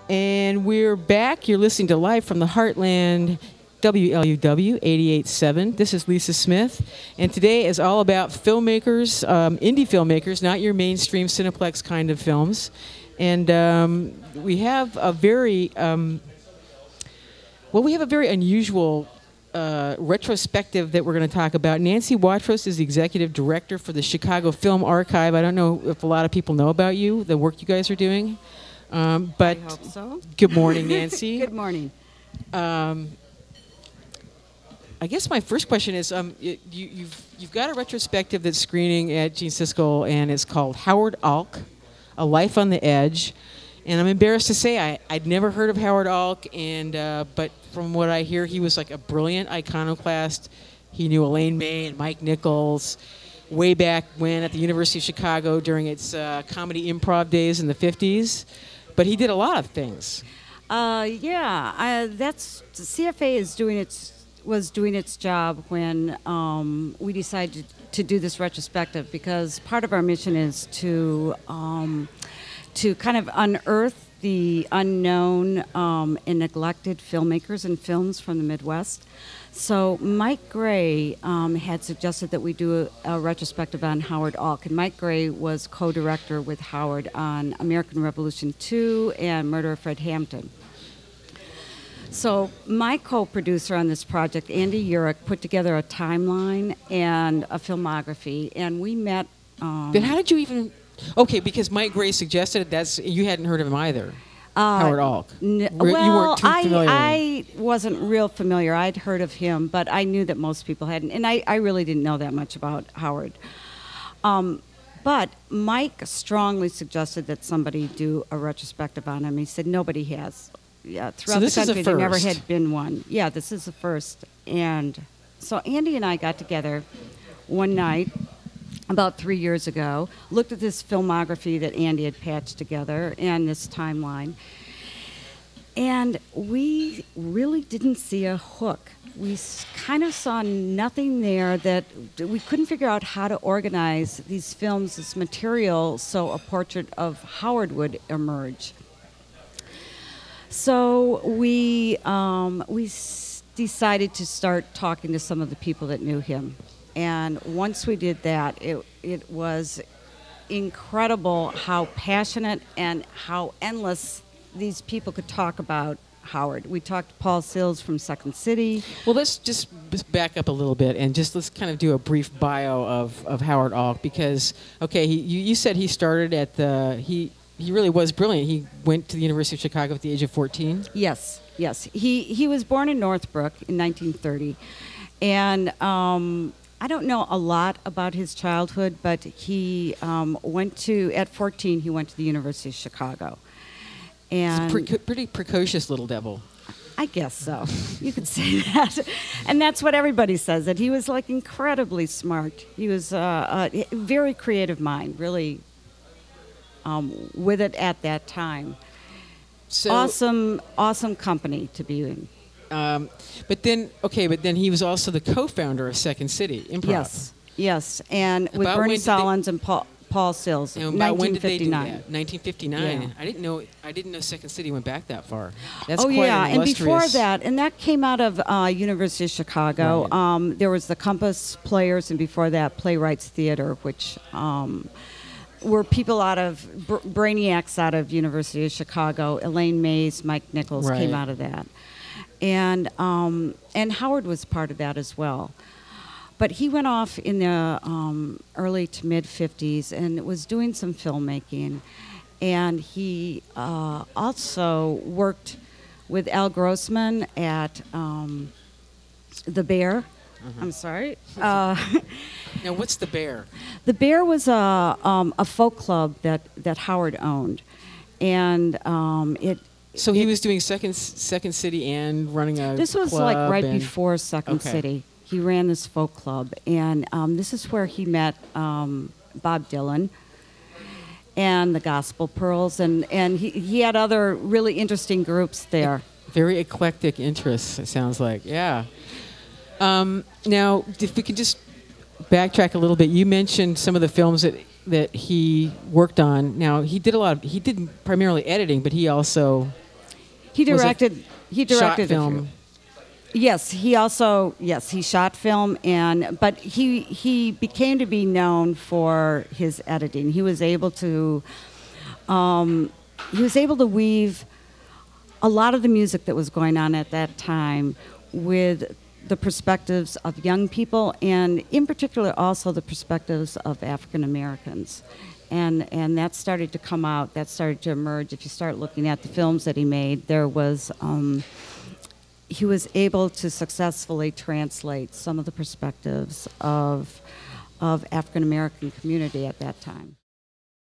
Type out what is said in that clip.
And we're back. You're listening to Live from the Heartland, WLUW 88.7. This is Lisa Smith. And today is all about filmmakers, indie filmmakers, not your mainstream Cineplex kind of films. And we have a very, we have a very unusual retrospective that we're going to talk about. Nancy Watrous is the executive director for the Chicago Film Archive. I don't know if a lot of people know about you, the work you guys are doing. But I hope so. Good morning, Nancy. Good morning. I guess my first question is, you've got a retrospective that's screening at Gene Siskel, and it's called Howard Alk, A Life on the Edge. And I'm embarrassed to say I'd never heard of Howard Alk, and but from what I hear, he was like a brilliant iconoclast. He knew Elaine May and Mike Nichols way back when at the University of Chicago during its comedy improv days in the 50s. But he did a lot of things. That's CFA was doing its job when we decided to do this retrospective, because part of our mission is to kind of unearth the unknown and neglected filmmakers and films from the Midwest. So Mike Gray had suggested that we do a retrospective on Howard Alk, and Mike Gray was co-director with Howard on American Revolution 2 and Murder of Fred Hampton. So my co-producer on this project, Andy Urich, put together a timeline and a filmography, and we met... But how did you even... Okay, because Mike Gray suggested it, you hadn't heard of him either. Howard Alk. You weren't too familiar. I wasn't real familiar. I'd heard of him, but I knew that most people hadn't. And I really didn't know that much about Howard. But Mike strongly suggested that somebody do a retrospective on him. He said nobody has. Yeah, throughout the country, there never had been one. Yeah, this is the first. And so Andy and I got together one night about 3 years ago, looked at this filmography that Andy had patched together and this timeline, and we really didn't see a hook. We kind of saw nothing there, that we couldn't figure out how to organize these films, this material, so a portrait of Howard would emerge. So we decided to start talking to some of the people that knew him. And once we did that, it was incredible how passionate and how endless these people could talk about Howard. We talked to Paul Sills from Second City. Well, let's just back up a little bit and let's kind of do a brief bio of Howard Alk, because, okay, you said he started at he really was brilliant. He went to the University of Chicago at the age of 14? Yes. He was born in Northbrook in 1930. And I don't know a lot about his childhood, but he at 14, he went to the University of Chicago. And he's a pretty precocious little devil. I guess so. You could say that. And that's what everybody says, that he was like incredibly smart. He was a very creative mind, really with it at that time. So, awesome company to be in. But then he was also the co-founder of Second City Improv. Yes, and with Bernie Solins and Paul Sills. And about 1959. When did they do that? 1959. Yeah. I didn't know Second City went back that far. That's quite an illustrious... and before that, and that came out of University of Chicago. Right. There was the Compass Players, and before that, Playwrights Theater, which were people brainiacs out of University of Chicago. Elaine Mays, Mike Nichols came out of that. And Howard was part of that as well. But he went off in the early to mid-50s and was doing some filmmaking. And he also worked with Al Grossman at The Bear. I'm sorry. Now, what's The Bear? The Bear was a folk club that Howard owned. And So he was doing Second City and running a This was club like right before Second City. He ran this folk club, and this is where he met Bob Dylan and the Gospel Pearls, and he had other really interesting groups there. Very eclectic interests, it sounds like. Yeah. Now, if we could just backtrack a little bit, you mentioned some of the films that he worked on. Now, he did primarily editing, but he also He Was it directed. He directed shot a few. film. Yes, he shot film, but he became to be known for his editing. He was able to weave a lot of the music that was going on at that time with the perspectives of young people, and in particular also the perspectives of African Americans. And that started to come out, that started to emerge. If you start looking at the films that he made, there was he was able to successfully translate some of the perspectives of African American community at that time.